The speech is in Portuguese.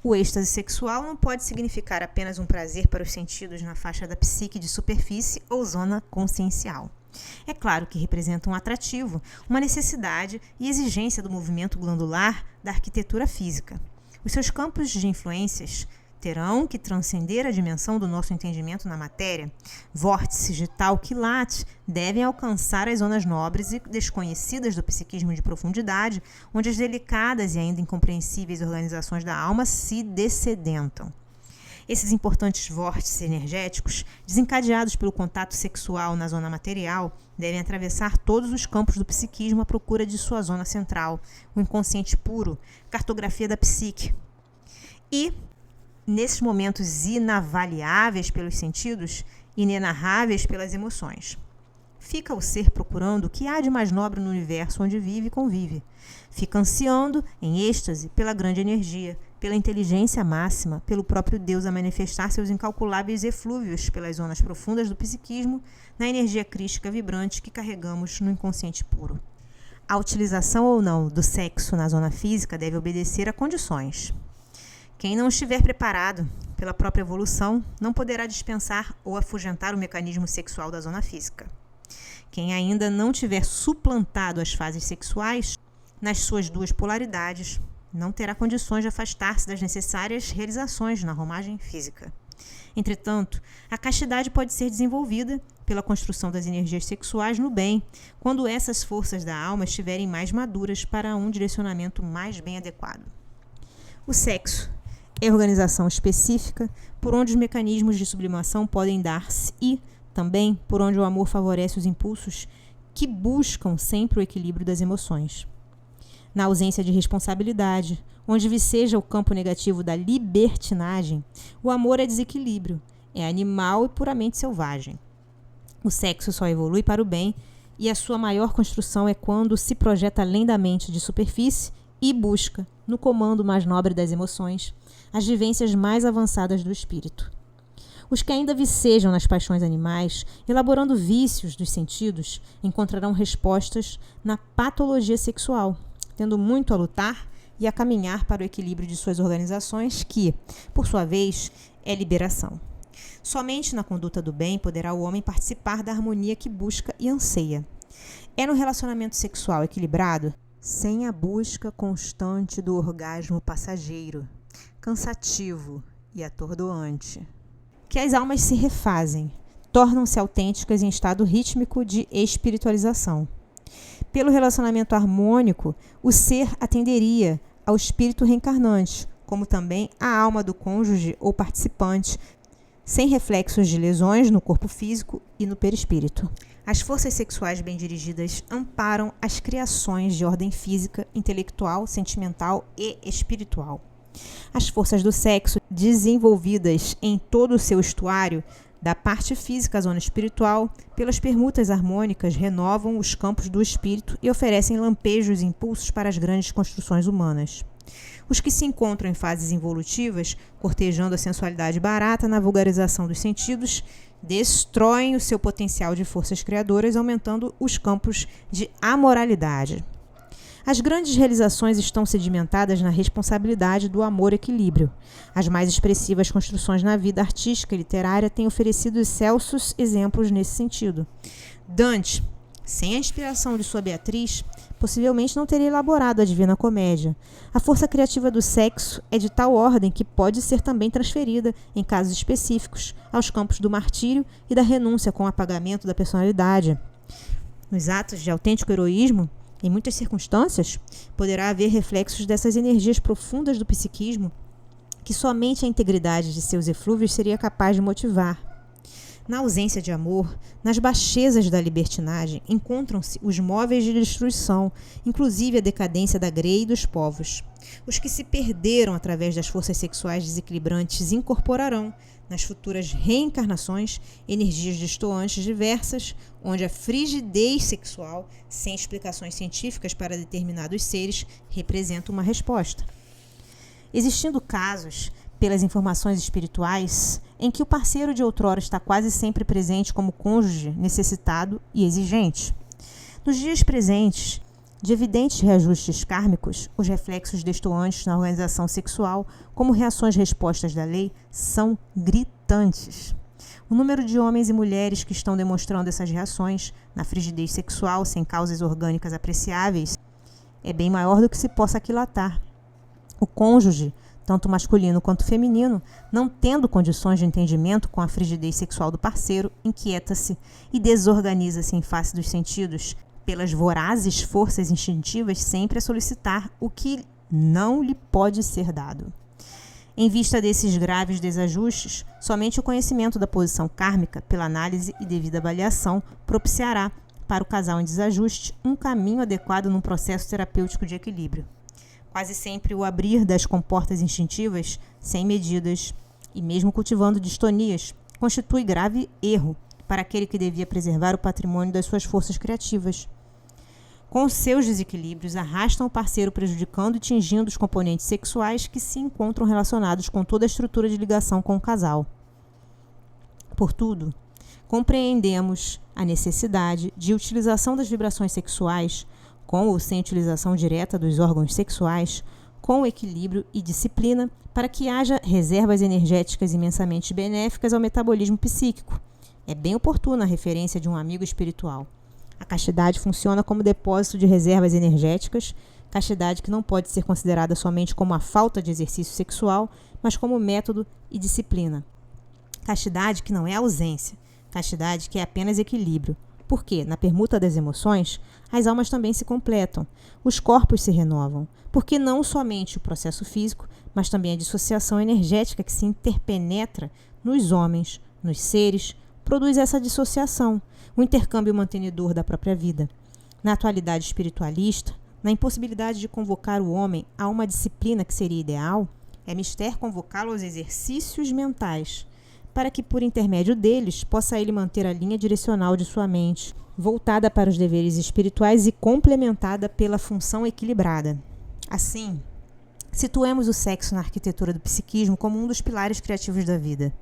O êxtase sexual não pode significar apenas um prazer para os sentidos na faixa da psique de superfície ou zona consciencial. É claro que representa um atrativo, uma necessidade e exigência do movimento glandular da arquitetura física. Os seus campos de influências terão que transcender a dimensão do nosso entendimento na matéria. Vórtices de tal quilate devem alcançar as zonas nobres e desconhecidas do psiquismo de profundidade, onde as delicadas e ainda incompreensíveis organizações da alma se dessedentam. Esses importantes vórtices energéticos, desencadeados pelo contato sexual na zona material, devem atravessar todos os campos do psiquismo à procura de sua zona central, o inconsciente puro, cartografia da psique. E, nesses momentos inavaliáveis pelos sentidos, inenarráveis pelas emoções, fica o ser procurando o que há de mais nobre no universo onde vive e convive. Fica ansiando, em êxtase, pela grande energia, pela inteligência máxima, pelo próprio Deus a manifestar seus incalculáveis eflúvios pelas zonas profundas do psiquismo, na energia crística vibrante que carregamos no inconsciente puro. A utilização ou não do sexo na zona física deve obedecer a condições. Quem não estiver preparado pela própria evolução não poderá dispensar ou afugentar o mecanismo sexual da zona física. Quem ainda não tiver suplantado as fases sexuais nas suas duas polaridades não terá condições de afastar-se das necessárias realizações na romagem física. Entretanto, a castidade pode ser desenvolvida pela construção das energias sexuais no bem, quando essas forças da alma estiverem mais maduras para um direcionamento mais bem adequado. O sexo é a organização específica por onde os mecanismos de sublimação podem dar-se e, também, por onde o amor favorece os impulsos que buscam sempre o equilíbrio das emoções. Na ausência de responsabilidade, onde viceja o campo negativo da libertinagem, o amor é desequilíbrio, é animal e puramente selvagem. O sexo só evolui para o bem e a sua maior construção é quando se projeta além da mente de superfície e busca, no comando mais nobre das emoções, as vivências mais avançadas do espírito. Os que ainda vicejam nas paixões animais, elaborando vícios dos sentidos, encontrarão respostas na patologia sexual, tendo muito a lutar e a caminhar para o equilíbrio de suas organizações, que, por sua vez, é liberação. Somente na conduta do bem poderá o homem participar da harmonia que busca e anseia. É no relacionamento sexual equilibrado, sem a busca constante do orgasmo passageiro, cansativo e atordoante, que as almas se refazem, tornam-se autênticas em estado rítmico de espiritualização. Pelo relacionamento harmônico, o ser atenderia ao espírito reencarnante, como também à alma do cônjuge ou participante, sem reflexos de lesões no corpo físico e no perispírito. As forças sexuais bem dirigidas amparam as criações de ordem física, intelectual, sentimental e espiritual. As forças do sexo, desenvolvidas em todo o seu estuário, da parte física à zona espiritual, pelas permutas harmônicas, renovam os campos do espírito e oferecem lampejos e impulsos para as grandes construções humanas. Os que se encontram em fases involutivas, cortejando a sensualidade barata na vulgarização dos sentidos, destroem o seu potencial de forças criadoras, aumentando os campos de amoralidade. As grandes realizações estão sedimentadas na responsabilidade do amor-equilíbrio. As mais expressivas construções na vida artística e literária têm oferecido excelsos exemplos nesse sentido. Dante, sem a inspiração de sua Beatriz, possivelmente não teria elaborado a Divina Comédia. A força criativa do sexo é de tal ordem que pode ser também transferida, em casos específicos, aos campos do martírio e da renúncia com o apagamento da personalidade. Nos atos de autêntico heroísmo, em muitas circunstâncias, poderá haver reflexos dessas energias profundas do psiquismo que somente a integridade de seus eflúvios seria capaz de motivar. Na ausência de amor, nas baixezas da libertinagem, encontram-se os móveis de destruição, inclusive a decadência da grei e dos povos. Os que se perderam através das forças sexuais desequilibrantes incorporarão, nas futuras reencarnações, energias destoantes diversas, onde a frigidez sexual, sem explicações científicas para determinados seres, representa uma resposta. Existindo casos, pelas informações espirituais, em que o parceiro de outrora está quase sempre presente como cônjuge necessitado e exigente. Nos dias presentes, De evidentes reajustes kármicos, os reflexos destoantes na organização sexual, como reações-respostas da lei, são gritantes. O número de homens e mulheres que estão demonstrando essas reações na frigidez sexual sem causas orgânicas apreciáveis é bem maior do que se possa aquilatar. O cônjuge, tanto masculino quanto feminino, não tendo condições de entendimento com a frigidez sexual do parceiro, inquieta-se e desorganiza-se em face dos sentidos, pelas vorazes forças instintivas sempre a solicitar o que não lhe pode ser dado. Em vista desses graves desajustes, somente o conhecimento da posição kármica, pela análise e devida avaliação, propiciará, para o casal em desajuste, um caminho adequado num processo terapêutico de equilíbrio. Quase sempre o abrir das comportas instintivas, sem medidas, e mesmo cultivando distonias, constitui grave erro para aquele que devia preservar o patrimônio das suas forças criativas. Com seus desequilíbrios, arrastam o parceiro prejudicando e tingindo os componentes sexuais que se encontram relacionados com toda a estrutura de ligação com o casal. Portudo, compreendemos a necessidade de utilização das vibrações sexuais, com ou sem utilização direta dos órgãos sexuais, com equilíbrio e disciplina, para que haja reservas energéticas imensamente benéficas ao metabolismo psíquico. É bem oportuna a referência de um amigo espiritual. A castidade funciona como depósito de reservas energéticas, castidade que não pode ser considerada somente como a falta de exercício sexual, mas como método e disciplina. Castidade que não é ausência, castidade que é apenas equilíbrio, porque, na permuta das emoções, as almas também se completam, os corpos se renovam, porque não somente o processo físico, mas também a dissociação energética que se interpenetra nos homens, nos seres, produz essa dissociação, o intercâmbio mantenedor da própria vida. Na atualidade espiritualista, na impossibilidade de convocar o homem a uma disciplina que seria ideal, é mister convocá-lo aos exercícios mentais, para que, por intermédio deles, possa ele manter a linha direcional de sua mente, voltada para os deveres espirituais e complementada pela função equilibrada. Assim, situemos o sexo na arquitetura do psiquismo como um dos pilares criativos da vida.